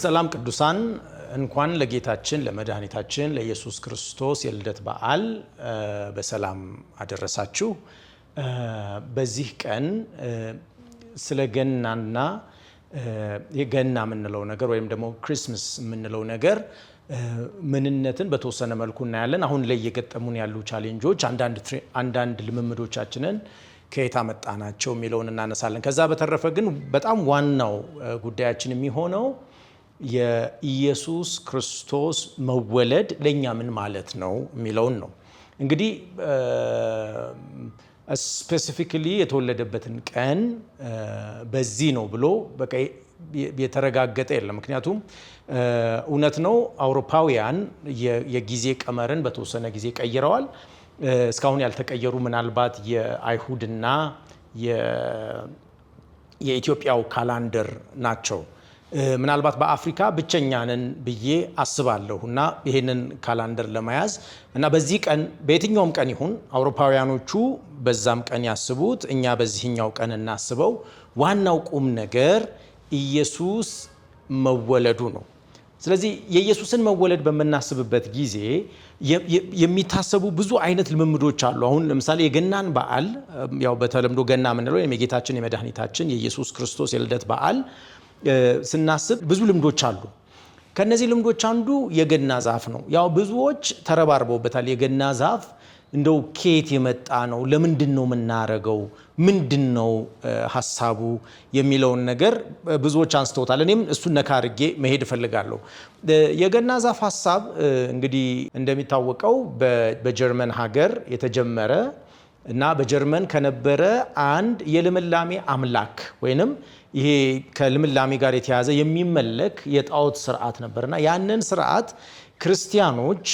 ሰላም ቅዱሳን እንኳን ለጌታችን ለመድኃኒታችን ለኢየሱስ ክርስቶስ የልደት በዓል በሰላም አደረሳችሁ። በዚህ ቀን ስለ ገናና የገና የምንለው ነገር ወይም ደግሞ ክሪስማስ የምንለው ነገር ምንነትን በተወሰነ መልኩ እናያለን። አሁን ላይ እየገጠሙን ያሉ ቻሌንጆች አንዳንድ ልምምዶቻችንን ከየት አመጣናቸው የሚለውን እናነሳለን። ከዛ በተረፈ ግን በጣም ዋናው ጉዳያችን የሚሆነው የኢየሱስ ክርስቶስ መወለድ ለኛ ምን ማለት ነው የሚለውን ነው። እንግዲህ ስፔሲፊካሊ የተወለደበትን ቀን በዚህ ነው ብሎ በቃ የተረጋገጠ የለም። ምክንያቱም እውነት ነው አውሮፓውያን የጊዜ ቀመርን በተወሰነ ጊዜ ቀይረዋል። እስካሁን ያልተቀየሩ ምናልባት የአይሁድና የኢትዮጵያው ካላንደር ናቸው። ምናልባት በአፍሪካ ብቸኛ ነን ብዬ አስባለሁ እና ይሄንን ካላንደር ለመያዝ እና በዚህ ቀን በየትኛውም ቀን ይሁን አውሮፓውያኖቹ በዛም ቀን ያስቡት፣ እኛ በዚህኛው ቀን እናስበው። ዋናው ቁም ነገር ኢየሱስ መወለዱ ነው። ስለዚህ የኢየሱስን መወለድ በምናስብበት ጊዜ የሚታሰቡ ብዙ አይነት ልምምዶች አሉ። አሁን ለምሳሌ የገናን በዓል ያው በተለምዶ ገና የምንለው የጌታችን የመድኃኒታችን የኢየሱስ ክርስቶስ የልደት በዓል ስናስብ ብዙ ልምዶች አሉ። ከነዚህ ልምዶች አንዱ የገና ዛፍ ነው። ያው ብዙዎች ተረባርበውበታል። የገና ዛፍ እንደው ከየት የመጣ ነው? ለምንድን ነው የምናረገው? ምንድን ነው ሀሳቡ የሚለውን ነገር ብዙዎች አንስተውታል። እኔም እሱን ነካ አድርጌ መሄድ እፈልጋለሁ። የገና ዛፍ ሀሳብ እንግዲህ እንደሚታወቀው በጀርመን ሀገር የተጀመረ እና በጀርመን ከነበረ አንድ የልምላሜ አምላክ ወይንም ይሄ ከልምላሜ ጋር የተያዘ የሚመለክ የጣዖት ስርዓት ነበርና ያንን ስርዓት ክርስቲያኖች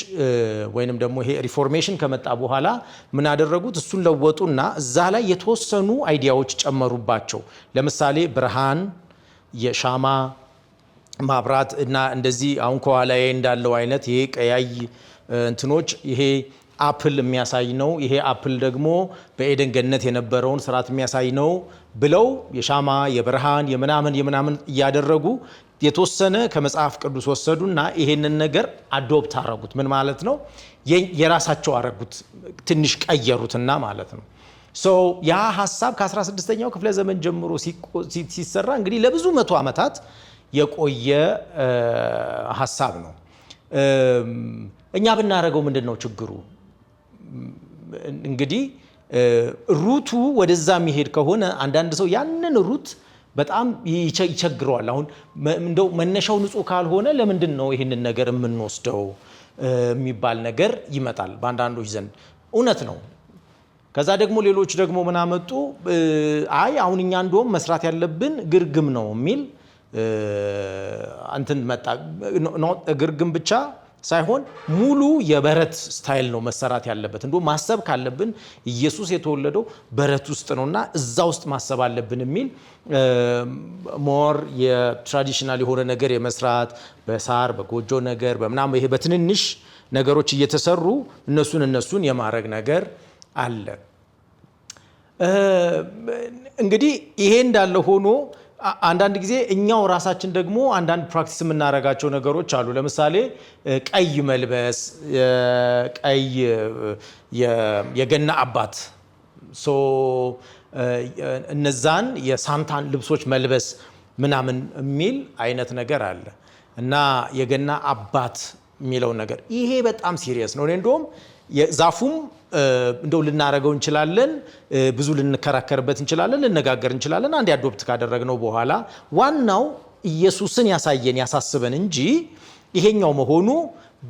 ወይንም ደግሞ ይሄ ሪፎርሜሽን ከመጣ በኋላ ምን አደረጉት? እሱን ለወጡና እዛ ላይ የተወሰኑ አይዲያዎች ጨመሩባቸው። ለምሳሌ ብርሃን፣ የሻማ ማብራት እና እንደዚህ አሁን ከኋላዬ እንዳለው አይነት ይሄ ቀያይ እንትኖች ይሄ አፕል የሚያሳይ ነው። ይሄ አፕል ደግሞ በኤደን ገነት የነበረውን ስርዓት የሚያሳይ ነው ብለው የሻማ የብርሃን የምናምን እያደረጉ የተወሰነ ከመጽሐፍ ቅዱስ ወሰዱና ይሄንን ነገር አዶፕት አረጉት። ምን ማለት ነው? የራሳቸው አረጉት፣ ትንሽ ቀየሩትና ማለት ነው። ያ ሀሳብ ከ16ኛው ክፍለ ዘመን ጀምሮ ሲሰራ እንግዲህ ለብዙ መቶ ዓመታት የቆየ ሀሳብ ነው። እኛ ብናረገው ምንድን ነው ችግሩ? እንግዲህ ሩቱ ወደዛ የሚሄድ ከሆነ አንዳንድ ሰው ያንን ሩት በጣም ይቸግረዋል። አሁን እንደው መነሻው ንጹህ ካልሆነ ለምንድን ነው ይህንን ነገር የምንወስደው የሚባል ነገር ይመጣል በአንዳንዶች ዘንድ። እውነት ነው። ከዛ ደግሞ ሌሎች ደግሞ ምን አመጡ? አይ አሁን እኛ እንደውም መስራት ያለብን ግርግም ነው የሚል እንትን መጣ። ግርግም ብቻ ሳይሆን ሙሉ የበረት ስታይል ነው መሰራት ያለበት። እንደውም ማሰብ ካለብን ኢየሱስ የተወለደው በረት ውስጥ ነውና እዛ ውስጥ ማሰብ አለብን የሚል ሞር የትራዲሽናል የሆነ ነገር የመስራት በሳር በጎጆ ነገር በምናምን ይሄ በትንንሽ ነገሮች እየተሰሩ እነሱን የማድረግ ነገር አለ። እንግዲህ ይሄ እንዳለ ሆኖ አንዳንድ ጊዜ እኛው ራሳችን ደግሞ አንዳንድ ፕራክቲስ የምናደርጋቸው ነገሮች አሉ። ለምሳሌ ቀይ መልበስ፣ ቀይ የገና አባት እነዛን የሳንታን ልብሶች መልበስ ምናምን የሚል አይነት ነገር አለ እና የገና አባት የሚለው ነገር ይሄ በጣም ሲሪየስ ነው። እኔ እንደውም ዛፉም እንደው ልናረገው እንችላለን፣ ብዙ ልንከራከርበት እንችላለን፣ ልነጋገር እንችላለን። አንድ አዶፕት ካደረግነው በኋላ ዋናው ኢየሱስን ያሳስበን እንጂ ይሄኛው መሆኑ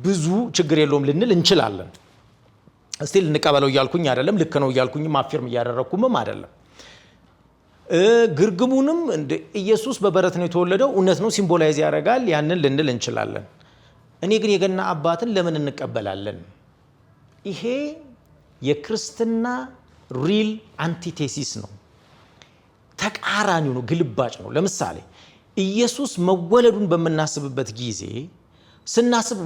ብዙ ችግር የለውም ልንል እንችላለን። እስቲ ልንቀበለው እያልኩኝ አይደለም፣ ልክ ነው እያልኩኝም አፊርም እያደረግኩም አይደለም። ግርግሙንም ኢየሱስ በበረት ነው የተወለደው፣ እውነት ነው፣ ሲምቦላይዝ ያደርጋል፣ ያንን ልንል እንችላለን። እኔ ግን የገና አባትን ለምን እንቀበላለን? ይሄ የክርስትና ሪል አንቲቴሲስ ነው፣ ተቃራኒው ነው፣ ግልባጭ ነው። ለምሳሌ ኢየሱስ መወለዱን በምናስብበት ጊዜ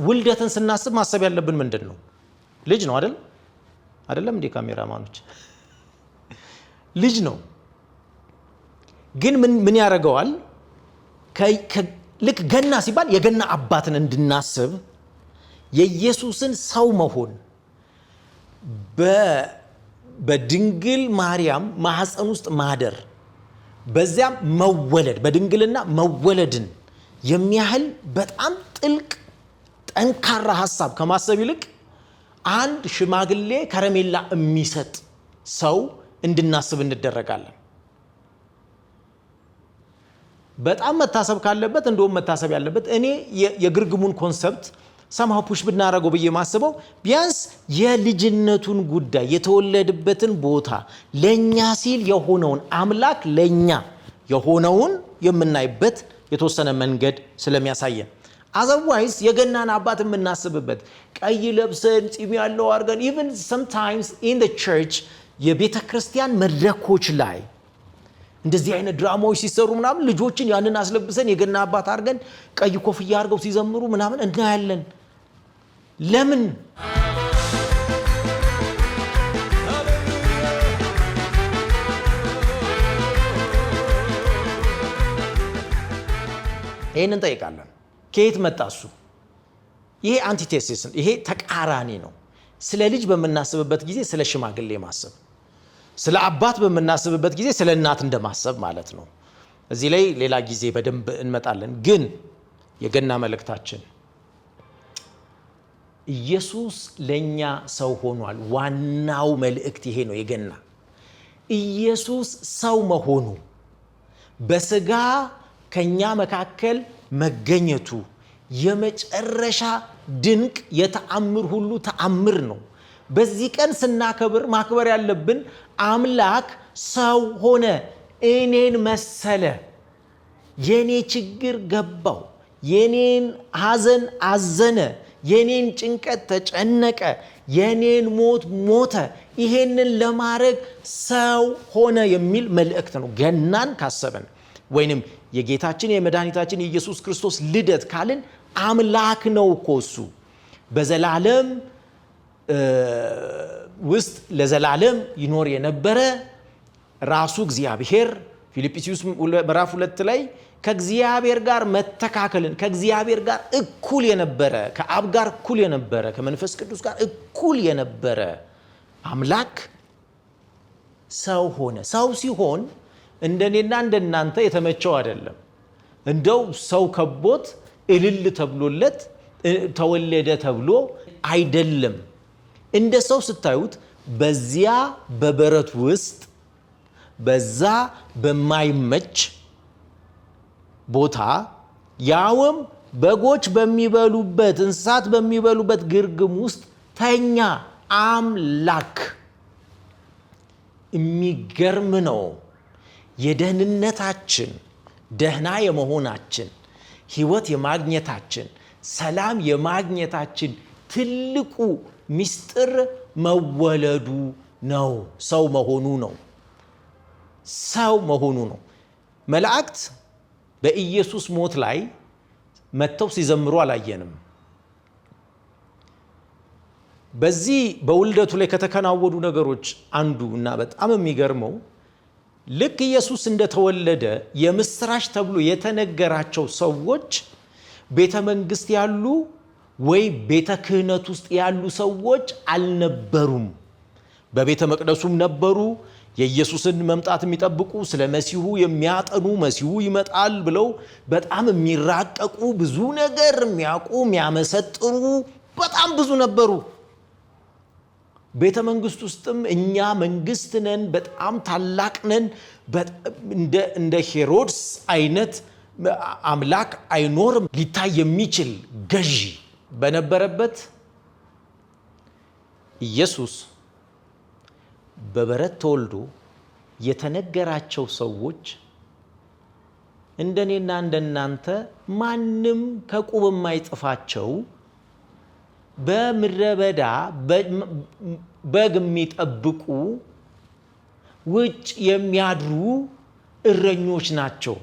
ውልደትን ስናስብ ማሰብ ያለብን ምንድን ነው? ልጅ ነው አይደለም እንዴ ካሜራማኖች? ልጅ ነው። ግን ምን ያደርገዋል? ልክ ገና ሲባል የገና አባትን እንድናስብ የኢየሱስን ሰው መሆን በድንግል ማርያም ማህፀን ውስጥ ማደር በዚያም መወለድ በድንግልና መወለድን የሚያህል በጣም ጥልቅ ጠንካራ ሐሳብ ከማሰብ ይልቅ አንድ ሽማግሌ ከረሜላ የሚሰጥ ሰው እንድናስብ እንደረጋለን። በጣም መታሰብ ካለበት እንደውም መታሰብ ያለበት እኔ የግርግሙን ኮንሰፕት ሰማው ፑሽ ብናረገው ብዬ ማስበው ቢያንስ የልጅነቱን ጉዳይ የተወለደበትን ቦታ ለኛ ሲል የሆነውን አምላክ ለኛ የሆነውን የምናይበት የተወሰነ መንገድ ስለሚያሳየን otherwise የገናን አባት የምናስብበት ቀይ ለብሰን ጺም ያለው አርገን even sometimes in the church የቤተ ክርስቲያን መድረኮች ላይ እንደዚህ አይነት ድራማዎች ሲሰሩ ምናምን ልጆችን ያንን አስለብሰን የገና አባት አርገን ቀይ ኮፍያ አርገው ሲዘምሩ ምናምን እናያለን። ለምን? ይሄንን ጠይቃለን። ከየት መጣ እሱ? ይሄ አንቲቴሲስ፣ ይሄ ተቃራኒ ነው። ስለ ልጅ በመናስብበት ጊዜ ስለ ሽማግሌ ማሰብ፣ ስለ አባት በመናስብበት ጊዜ ስለ እናት እንደማሰብ ማለት ነው። እዚህ ላይ ሌላ ጊዜ በደንብ እንመጣለን። ግን የገና መልእክታችን ኢየሱስ ለኛ ሰው ሆኗል። ዋናው መልእክት ይሄ ነው። የገና ኢየሱስ ሰው መሆኑ በስጋ ከኛ መካከል መገኘቱ የመጨረሻ ድንቅ የተአምር ሁሉ ተአምር ነው። በዚህ ቀን ስናከብር ማክበር ያለብን አምላክ ሰው ሆነ፣ እኔን መሰለ፣ የኔ ችግር ገባው፣ የኔን ሐዘን አዘነ፣ የኔን ጭንቀት ተጨነቀ፣ የኔን ሞት ሞተ፣ ይሄንን ለማድረግ ሰው ሆነ የሚል መልእክት ነው። ገናን ካሰበን ወይንም የጌታችን የመድኃኒታችን የኢየሱስ ክርስቶስ ልደት ካልን አምላክ ነው እኮ እሱ በዘላለም ውስጥ ለዘላለም ይኖር የነበረ ራሱ እግዚአብሔር ፊልጵስዩስ ምዕራፍ 2 ላይ ከእግዚአብሔር ጋር መተካከልን ከእግዚአብሔር ጋር እኩል የነበረ ከአብ ጋር እኩል የነበረ ከመንፈስ ቅዱስ ጋር እኩል የነበረ አምላክ ሰው ሆነ። ሰው ሲሆን እንደኔና እንደናንተ የተመቸው አይደለም። እንደው ሰው ከቦት እልል ተብሎለት ተወለደ ተብሎ አይደለም። እንደ ሰው ስታዩት በዚያ በበረት ውስጥ በዛ በማይመች ቦታ ያውም በጎች በሚበሉበት እንስሳት በሚበሉበት ግርግም ውስጥ ተኛ አምላክ። የሚገርም ነው። የደህንነታችን ደህና የመሆናችን ሕይወት የማግኘታችን ሰላም የማግኘታችን ትልቁ ምስጢር መወለዱ ነው። ሰው መሆኑ ነው። ሰው መሆኑ ነው። መላእክት በኢየሱስ ሞት ላይ መጥተው ሲዘምሩ አላየንም። በዚህ በውልደቱ ላይ ከተከናወኑ ነገሮች አንዱ እና በጣም የሚገርመው ልክ ኢየሱስ እንደተወለደ የምስራች ተብሎ የተነገራቸው ሰዎች ቤተ መንግስት ያሉ ወይ ቤተ ክህነት ውስጥ ያሉ ሰዎች አልነበሩም። በቤተ መቅደሱም ነበሩ። የኢየሱስን መምጣት የሚጠብቁ ስለ መሲሁ የሚያጠኑ መሲሁ ይመጣል ብለው በጣም የሚራቀቁ ብዙ ነገር የሚያውቁ የሚያመሰጥሩ በጣም ብዙ ነበሩ። ቤተ መንግስት ውስጥም እኛ መንግስት ነን፣ በጣም ታላቅ ነን፣ እንደ ሄሮድስ አይነት አምላክ አይኖርም ሊታይ የሚችል ገዢ በነበረበት ኢየሱስ በበረት ተወልዶ የተነገራቸው ሰዎች እንደኔና እንደናንተ ማንም ከቁብ የማይጽፋቸው በምድረ በዳ በግ የሚጠብቁ ውጭ የሚያድሩ እረኞች ናቸው።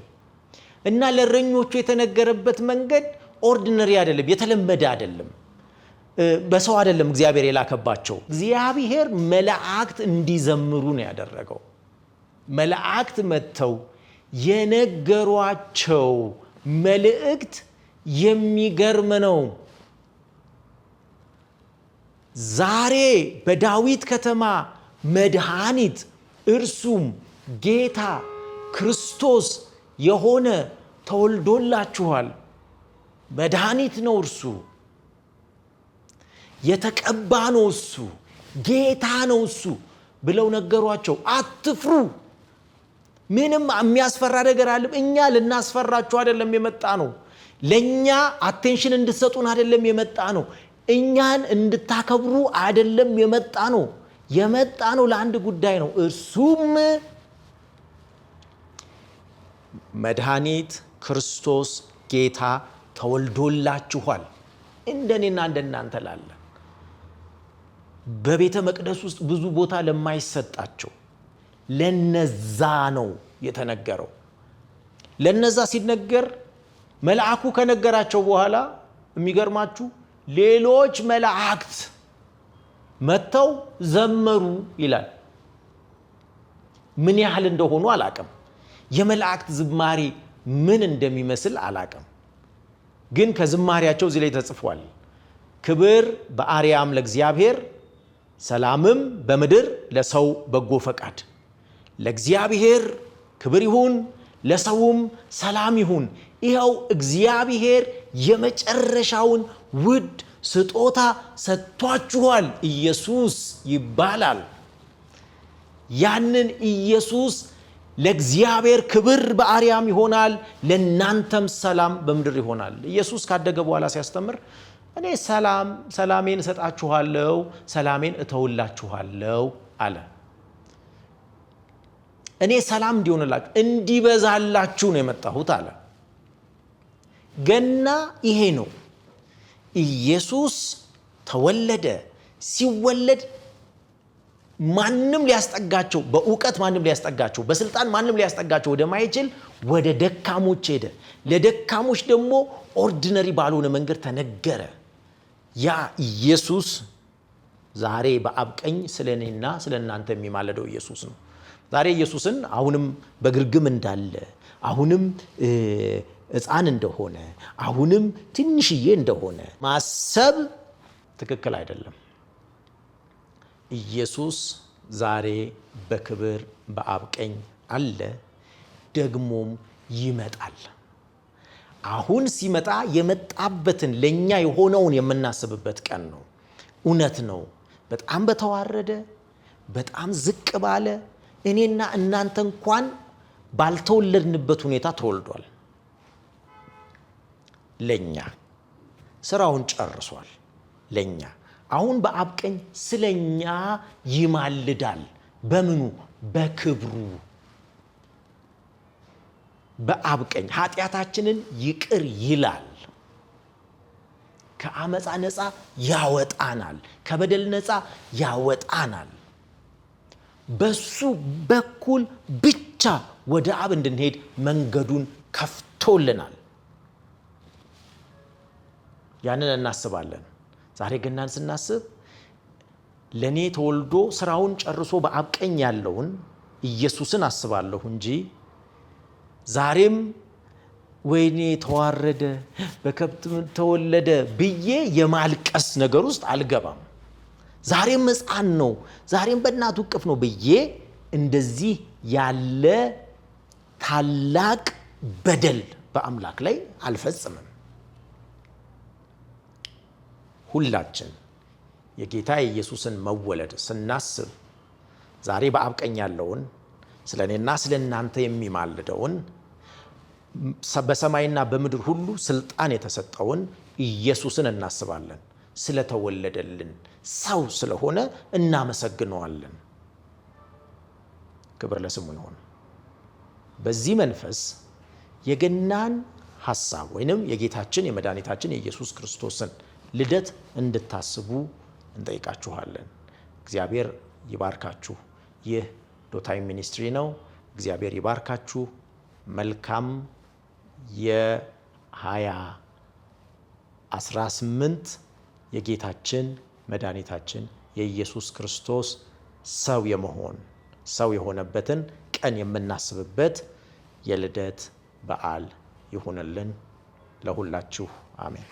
እና ለእረኞቹ የተነገረበት መንገድ ኦርዲነሪ አይደለም፣ የተለመደ አይደለም። በሰው አይደለም እግዚአብሔር የላከባቸው። እግዚአብሔር መላእክት እንዲዘምሩ ነው ያደረገው። መላእክት መጥተው የነገሯቸው መልእክት የሚገርም ነው። ዛሬ በዳዊት ከተማ መድኃኒት እርሱም ጌታ ክርስቶስ የሆነ ተወልዶላችኋል። መድኃኒት ነው እርሱ፣ የተቀባ ነው እሱ፣ ጌታ ነው እሱ ብለው ነገሯቸው። አትፍሩ። ምንም የሚያስፈራ ነገር አለ? እኛ ልናስፈራችሁ አይደለም የመጣ ነው። ለኛ አቴንሽን እንድትሰጡን አይደለም የመጣ ነው። እኛን እንድታከብሩ አይደለም የመጣ ነው። የመጣ ነው ለአንድ ጉዳይ ነው። እርሱም መድኃኒት ክርስቶስ ጌታ ተወልዶላችኋል። እንደኔና እንደናንተ ላለ በቤተ መቅደስ ውስጥ ብዙ ቦታ ለማይሰጣቸው ለነዛ ነው የተነገረው። ለነዛ ሲነገር መልአኩ ከነገራቸው በኋላ የሚገርማችሁ ሌሎች መላእክት መጥተው ዘመሩ ይላል። ምን ያህል እንደሆኑ አላቅም። የመላእክት ዝማሬ ምን እንደሚመስል አላቅም። ግን ከዝማሬያቸው እዚህ ላይ ተጽፏል። ክብር በአርያም ለእግዚአብሔር፣ ሰላምም በምድር ለሰው በጎ ፈቃድ። ለእግዚአብሔር ክብር ይሁን፣ ለሰውም ሰላም ይሁን። ይኸው እግዚአብሔር የመጨረሻውን ውድ ስጦታ ሰጥቷችኋል። ኢየሱስ ይባላል። ያንን ኢየሱስ ለእግዚአብሔር ክብር በአርያም ይሆናል፣ ለእናንተም ሰላም በምድር ይሆናል። ኢየሱስ ካደገ በኋላ ሲያስተምር እኔ ሰላሜን እሰጣችኋለሁ፣ ሰላሜን እተውላችኋለሁ አለ። እኔ ሰላም እንዲሆንላችሁ እንዲበዛላችሁ ነው የመጣሁት አለ። ገና ይሄ ነው። ኢየሱስ ተወለደ። ሲወለድ ማንም ሊያስጠጋቸው፣ በእውቀት ማንም ሊያስጠጋቸው፣ በስልጣን ማንም ሊያስጠጋቸው ወደማይችል ወደ ደካሞች ሄደ። ለደካሞች ደግሞ ኦርዲነሪ ባልሆነ መንገድ ተነገረ። ያ ኢየሱስ ዛሬ በአብ ቀኝ ስለ እኔና ስለ እናንተ የሚማለደው ኢየሱስ ነው። ዛሬ ኢየሱስን አሁንም በግርግም እንዳለ፣ አሁንም ሕፃን እንደሆነ፣ አሁንም ትንሽዬ እንደሆነ ማሰብ ትክክል አይደለም። ኢየሱስ ዛሬ በክብር በአብ ቀኝ አለ፣ ደግሞም ይመጣል። አሁን ሲመጣ የመጣበትን ለኛ የሆነውን የምናስብበት ቀን ነው። እውነት ነው። በጣም በተዋረደ፣ በጣም ዝቅ ባለ፣ እኔና እናንተ እንኳን ባልተወለድንበት ሁኔታ ተወልዷል። ለኛ ስራውን ጨርሷል። ለኛ አሁን በአብ ቀኝ ስለኛ ይማልዳል። በምኑ? በክብሩ። በአብ ቀኝ ኃጢአታችንን ይቅር ይላል። ከአመፃ ነፃ ያወጣናል። ከበደል ነፃ ያወጣናል። በሱ በኩል ብቻ ወደ አብ እንድንሄድ መንገዱን ከፍቶልናል። ያንን እናስባለን። ዛሬ ገናን ስናስብ ለኔ ተወልዶ ስራውን ጨርሶ በአብ ቀኝ ያለውን ኢየሱስን አስባለሁ እንጂ ዛሬም ወይኔ ተዋረደ፣ በከብት ተወለደ ብዬ የማልቀስ ነገር ውስጥ አልገባም። ዛሬም ሕፃን ነው፣ ዛሬም በእናቱ እቅፍ ነው ብዬ እንደዚህ ያለ ታላቅ በደል በአምላክ ላይ አልፈጽምም። ሁላችን የጌታ የኢየሱስን መወለድ ስናስብ ዛሬ በአብ ቀኝ ያለውን ስለ እኔና ስለ እናንተ የሚማልደውን በሰማይና በምድር ሁሉ ስልጣን የተሰጠውን ኢየሱስን እናስባለን። ስለተወለደልን ሰው ስለሆነ እናመሰግነዋለን። ክብር ለስሙ ይሁን። በዚህ መንፈስ የገናን ሐሳብ ወይንም የጌታችን የመድኃኒታችን የኢየሱስ ክርስቶስን ልደት እንድታስቡ እንጠይቃችኋለን። እግዚአብሔር ይባርካችሁ። ይህ ዶታይም ሚኒስትሪ ነው። እግዚአብሔር ይባርካችሁ። መልካም የ2018 የጌታችን መድኃኒታችን የኢየሱስ ክርስቶስ ሰው የሆነበትን ቀን የምናስብበት የልደት በዓል ይሁንልን ለሁላችሁ አሜን።